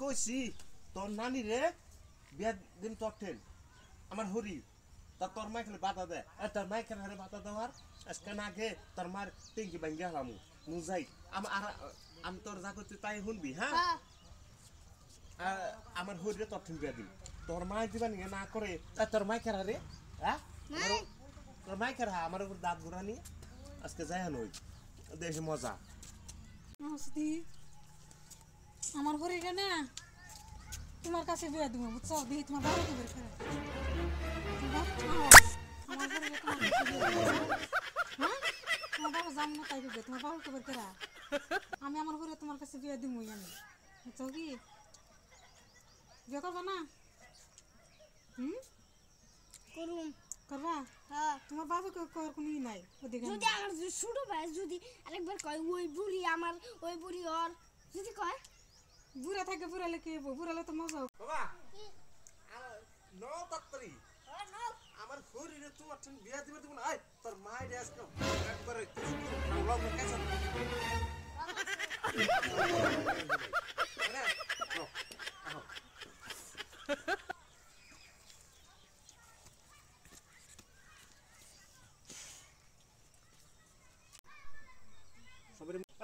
কইছি তোর নানি রে বিয়া দিন তোর আমার হরি তোর মাই খালি বাধা দেয় তোর মাই কেন হারে বাধা দেওয়ার আজকে না গে তোর মার টিঙ্কি ভাঙ্গি হারামু নু যাই আমি তোর যা করছি তাই শুনবি হ্যাঁ আমার হরিরে তোর বিয়া দিন তোর মাই দিবা নিয়ে না করে তোর মাই কেন রে হ্যাঁ তোর মাই কেন আমার উপর দাঁত ঘুরানি আজকে যাই নই দেশে মজা আমার হরিরে না তোমার কাছে বিয়া দিব বুঝছো দেখি তোমার বাবা কি করে আমার হরিরে তোমার কাছে বিয়া দিব হ্যাঁ তোমার বাবা জান না তাই দিবে তোমার বাবা কি করে আমি আমার হরিরে তোমার কাছে বিয়া দিব আমি বুঝছো কি বিয়া করবা না করুম করবা হ্যাঁ তোমার বাবা কর কোনো ই নাই ওদিকে যদি আমার ছোট ভাই যদি আরেকবার কয় ওই বুড়ি আমার ওই বুড়ি ওর যদি কয় বুড়া থাকে বুড়ালে কি হবো বুড়ালে তো মজা বাবা নো তাড়াতাড়ি আমার হরিরে তোমার বিয়া দিবে দিব না তোর মাই রে আজকে একবারে লগ কাছে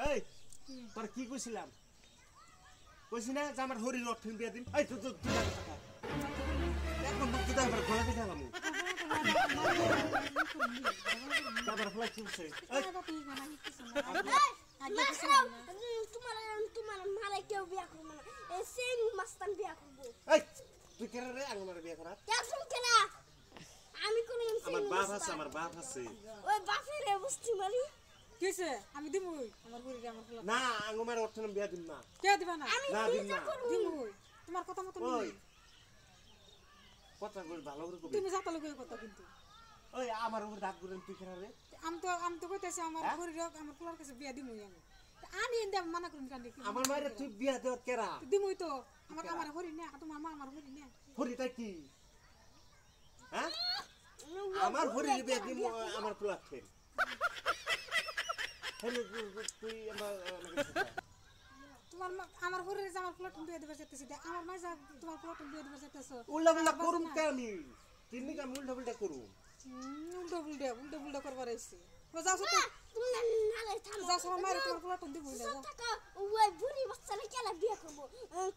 এই তোর কি কইছিলাম কইছি না যে আমার হরি লঠন বিয়া দিন এই তুই টাকা এখন মুক্তি দাও আমার গলা কেটে আলামু তারপর ফ্লাইট চলছে এই তোমার মারে কেউ বিয়া করবো না এই সেম মাস্তান বিয়া করবো এই তুই কেন রে আমার বিয়া করা দেখুন কেনা আমি কোন আমার বাপ আছে ওই বাপের বুঝছি মারি কিছে আমি দিমুই আমার হরিরে আমার ফুলা না আমার লঠন বিয়া দিন না কে দিবা না না দিন না দিমুই তোমার কথা মত ওই কথা কই ভালো করে কবি তুমি যাতা লগে কথা কিন্তু ওই আমার উপর দাঁত গুলেন তুই কেন রে আমি তো কইতাছি আমার হরিরে আমার ফুলার কাছে বিয়া দিমুই আমি আনি এন্ডা মানা করুন কান্দি আমার মায়ের তুই বিয়া দেওয়ার কেরা দিমুই তো আমার হরি না তোমার মা আমার হরি না হরিটা কি হ্যাঁ আমার হরি বিয়া দিন আমার ফুলা ফের হেলে তুই তোমার আমার হরিরে আমার ফুলা বিয়া দিবার চাইতেছি আমার মা যা তোমার ফুলা বিয়া দিবার চাইতেছ উল্টা উল্টা করুম কে আমি তিননি কাম উল্টা উল্টা করুম উল্টা উল্টা করবার আইছি যাও তো তুমি নালে থামো যাও আমার মারে তোমার ফুলা দিব না যাও ওই বুড়ি বাচ্চারা কেলা বিয়া করব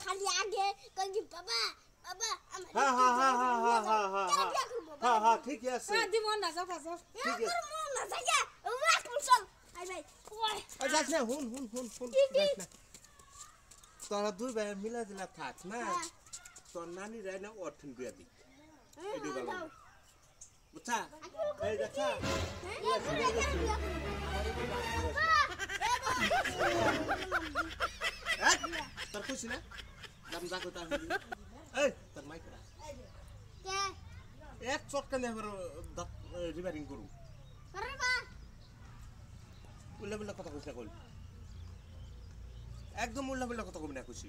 খালি আগে কই বাবা বাবা আমার হ্যাঁ ঠিক আছে দিব না যাও যাও ঠিক আছে না যাইয়া ওয়া চল আই ভাই ওই যাস না হুন যাস না তোরা দুই ভাই মিলা দিলা থাক না তোর নানি রাই না অর্থন বিয়া দি এডি ভালো বুঝছা এই দেখা তোর খুশি না দাম যা কথা এই তোর মাইক রা কে এক চটকা নে রিপেয়ারিং করু আরে বা উল্লা কথা কইছ কল একদম উল্লা কথা কইনা খুশি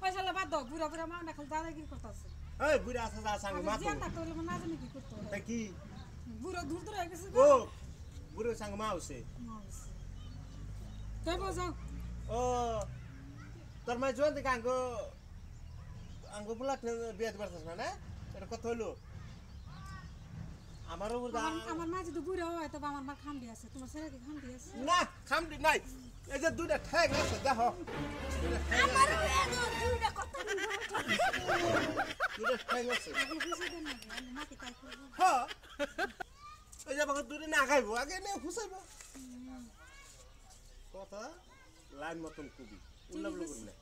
পয়সা লা বাদ দাও বুড়া বুড়া মা না খালি দাদাগিরি করতেছে এই বুড়া আছে যা সঙ্গে মা তো জিয়াতা করলে না জানি কি করতে তা কি বুড়া দূর দূর হয়ে গেছে ও বুড়ো সঙ্গে মা আছে তাই যাও ও তোর মা জোন থেকে আঙ্গো ফুলা বিয়া দিবার চাস না এটা কথা হলো আমারও আমার মা যদি বুড়া হয় তবে আমার মা খামডি আছে তোমার ছেলে কি খামডি আছে না খামডি নাই এই যে দুইটা ঠ্যাং আছে দেখো আমার দুইটা কথা দুইটা ঠ্যাং আছে বুঝে দেন না আমি মা কি তাই করব হ্যাঁ এই যে আমাকে দুইটা না খাইবো আগে নে খুসাইবো কথা লাইন মতন কবি উল্লাবলো করি না